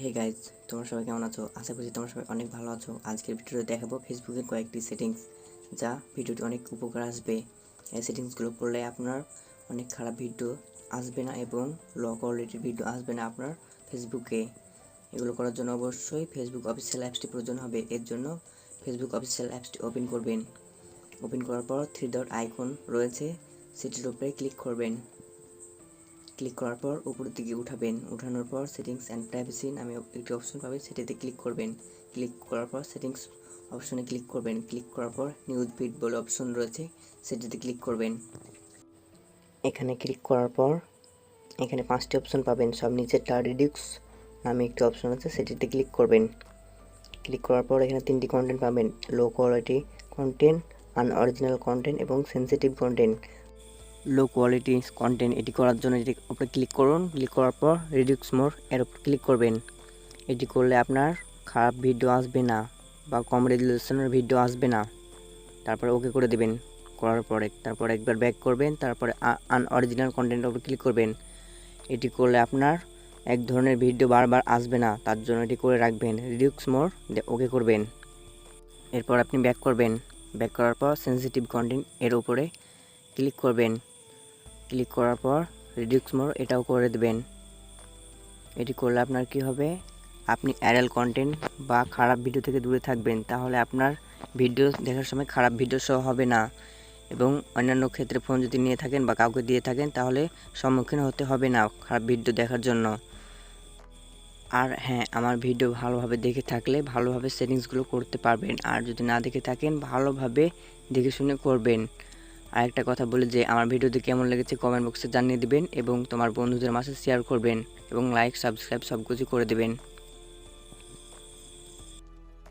Hey guys, তোমরা সবাই কেমন আছো? আশা করছি তোমরা সবাই অনেক ভালো আছো। আজকের ভিডিওতে দেখাবো ফেসবুকের কয়েকটি সেটিংস, যা ভিডিওটি অনেক উপকার আসবে। এই সেটিংসগুলো করলে আপনার অনেক খারাপ ভিডিও আসবে না এবং লো কোয়ালিটির ভিডিও আসবে না আপনার ফেসবুকে। এগুলো করার জন্য অবশ্যই ফেসবুক অফিসিয়াল অ্যাপসটি প্রয়োজন হবে। এর জন্য ফেসবুক অফিসিয়াল অ্যাপসটি ওপেন করবেন। ওপেন করার পর 3 ডট আইকন রয়েছে, সেটির উপরে ক্লিক করবেন। ক্লিক করার পর উপরের দিকে উঠাবেন। উঠানোর পর সেটিংস অ্যান্ড প্রাইভেসি নামে একটি অপশন পাবেন, সেটিতে ক্লিক করবেন। ক্লিক করার পর সেটিংস অপশনে ক্লিক করবেন। ক্লিক করার পর নিউজ ফিড বলে অপশন রয়েছে, সেটিতে ক্লিক করবেন। এখানে ক্লিক করার পর এখানে 5টি অপশন পাবেন। সব নিচেরটা রিডিউস নামে একটি অপশন আছে, সেটিতে ক্লিক করবেন। ক্লিক করার পর এখানে 3টি কন্টেন্ট পাবেন: low quality content, unoriginal content এবং sensitive content. Low quality content এটি করার জন্য এটির উপরে ক্লিক করুন। ক্লিক করার পর রিডিউস মোর এর উপর ক্লিক করবেন। এটি করলে আপনার খারাপ ভিডিও আসবে না বা কম রেজুলেশনের ভিডিও আসবে না। তারপরে ওকে করে দেবেন। করার পরে তারপর একবার ব্যাক করবেন। তারপরে আনঅরিজিনাল কন্টেন্টের উপর ক্লিক করবেন। এটি করলে আপনার এক ধরনের ভিডিও বারবার আসবে না, তার জন্য এটি করে রাখবেন। রিডিউস মোর ওকে করবেন। এরপর আপনি ব্যাক করবেন। ব্যাক করার পর সেন্সিটিভ কন্টেন্ট এর উপরে ক্লিক করবেন। ক্লিক করার পর রিডিউস মোর এটাও করে দেবেন। এটি করলে আপনার কি হবে, আপনি অ্যাডাল্ট কন্টেন্ট বা খারাপ ভিডিও থেকে দূরে থাকবেন। তাহলে আপনার ভিডিও দেখার সময় খারাপ ভিডিও শো হবে না এবং অন্যান্য ক্ষেত্রে ফোন যদি নিয়ে থাকেন বা কাউকে দিয়ে থাকেন তাহলে সম্মুখীন হতে হবে না খারাপ ভিডিও দেখার জন্য। আর হ্যাঁ, আমার ভিডিও ভালোভাবে দেখে থাকলে ভালোভাবে সেটিংসগুলো করতে পারবেন, আর যদি না দেখে থাকেন ভালোভাবে দেখে শুনে করবেন। আরেকটা কথা বলি যে আমার ভিডিওটি কেমন লেগেছে কমেন্ট বক্সে জানিয়ে দিবেন এবং তোমার বন্ধুদের মাঝে শেয়ার করবেন এবং লাইক সাবস্ক্রাইব সব কিছু করে দেবেন।